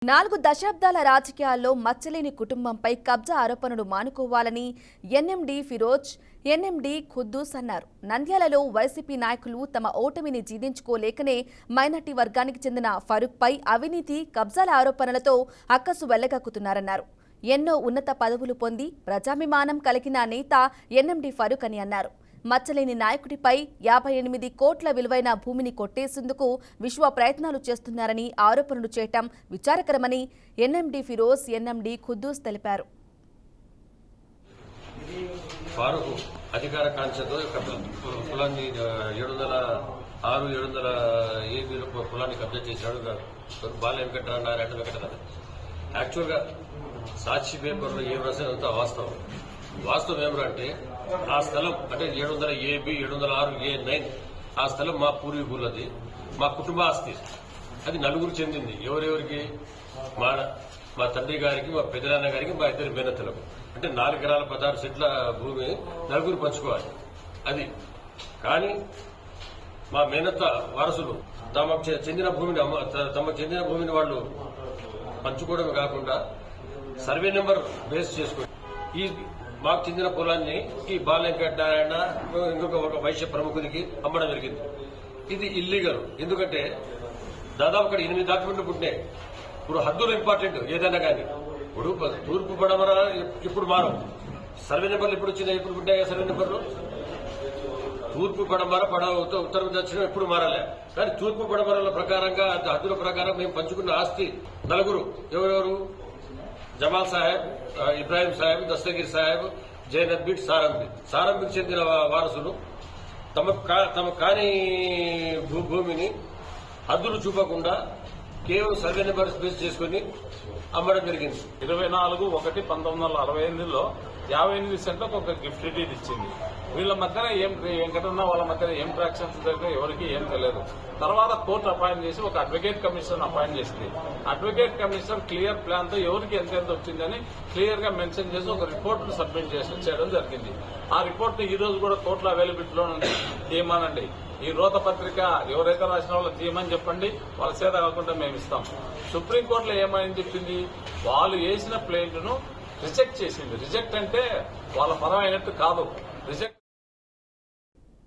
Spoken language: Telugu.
4 దశాబ్దాల రాజకీయాల్లో మచ్చలేని కుటుంబంపై కబ్జా ఆరోపణలు మానుకోవాలని ఎన్ఎండి ఫిరోజ్, ఎన్ఎండి ఖుద్దూస్ అన్నారు. నంద్యాలలో వైసీపీ నాయకులు తమ ఓటమిని జీర్ణించుకోలేకనే మైనార్టీ వర్గానికి చెందిన ఫరూక్పై అవినీతి, కబ్జాల ఆరోపణలతో అక్కసు వెళ్లగక్కుతున్నారన్నారు. ఎన్నో ఉన్నత పదవులు పొంది ప్రజాభిమానం కలిగిన నేత ఎన్ఎండి ఫరూక్ అని అన్నారు. మచ్చలేని నాయకుడిపై 58 కోట్ల విలువైన భూమిని కొట్టేసేందుకు విశ్వ ప్రయత్నాలు చేస్తున్నారని ఆరోపణలు చేయటం విచారకరమని ఎన్ఎండి ఫిరోజ్, ఎన్ఎండి ఖుద్దూస్ తెలిపారు. ఫారూక్ అధికార కాంక్షతో కులాన్ని 706, 700 కులాన్ని కబ్జా చేశాడు. బాల వెంకటరావు యాక్చువల్గా సాక్షి పేపర్లో ఏం రాసేదంతా వాస్తవం ఏమిటంటే ఆ స్థలం అంటే 700AB, 706A9 ఆ స్థలం మా పూర్వీకులది, మా కుటుంబ ఆస్తి. అది నలుగురు చెందింది. ఎవరెవరికి? మా తండ్రి గారికి, మా పెద్దనాన్న గారికి, మా ఇద్దరు మేనత్తలకు. అంటే 4 ఎకరాల 16 సెంట్ల భూమి నలుగురు పంచుకోవాలి. అది కానీ మా మేనత్త వారసులు తమకు చెందిన భూమిని వాళ్ళు పంచుకోవడమే కాకుండా సర్వే నెంబర్ బేస్ చేసుకుని ఈ మాకు చెందిన పొలాన్ని ఈ బాల వెంకటనారాయణ ఇంకొక వైశ్య ప్రముఖునికి అమ్మడం జరిగింది. ఇది ఇల్లీగల్. ఎందుకంటే దాదాపు అక్కడ 8 డాక్యుమెంట్లు పుట్టినాయి. ఇప్పుడు హద్దులు ఇంపార్టెంట్ ఏదైనా కానీ. ఇప్పుడు తూర్పు పడమర ఇప్పుడు మారం. సర్వే నెంబర్లు ఎప్పుడు వచ్చినాయి? ఎప్పుడు పుట్టినాయి సర్వే నెంబర్లు? తూర్పు పడమర, ఉత్తర దక్షిణం ఎప్పుడు మారాలే. కానీ తూర్పు పడమరల ప్రకారంగా హద్దుల ప్రకారం మేము పంచుకున్న ఆస్తి నలుగురు. ఎవరెవరు? జమాల్ సాహెబ్, ఇబ్రాహిం సాహెబ్, దస్తగిరి సాహెబ్, జైనబ్ బిట్, సారంబికి చెందిన వారసులు తమ కాని భూమిని హద్దులు చూపకుండా కేవలం సర్వే నెంబర్ బేస్ చేసుకుని అమ్మడం జరిగింది. 24/1/1968లో 58 సెంట్లకు ఒక గిఫ్ట్ డీడ్ ఇచ్చింది. వీళ్ళ మధ్యన వెంకటన్న వాళ్ళ మధ్యన ఏం ట్రాక్షన్స్ జరిగినా ఎవరికి ఏం తెలియదు. తర్వాత కోర్టు అపాయింట్ చేసి ఒక అడ్వకేట్ కమిషన్ అపాయింట్ చేసింది. అడ్వకేట్ కమిషన్ క్లియర్ ప్లాన్ తో ఎవరికి ఎంత వచ్చిందని క్లియర్ గా మెన్షన్ చేసి ఒక రిపోర్ట్ ను సబ్మిట్ చేయడం జరిగింది. ఆ రిపోర్ట్ ని ఈ రోజు కూడా కోర్టులో అవైలబిలిటీలో ఉంది. తీయమనండి. ఈ రోత పత్రిక ఎవరైతే రాసిన వాళ్ళు తీయమని చెప్పండి, వాళ్ళ చేత కాకుండా మేము ఇస్తాం. సుప్రీంకోర్టులో ఏమని చెప్పింది? వాళ్ళు వేసిన ప్లేంట్ ను రిజెక్ట్ చేసింది. రిజెక్ట్ అంటే వాళ్ళ పరం అయినట్టు కాదు.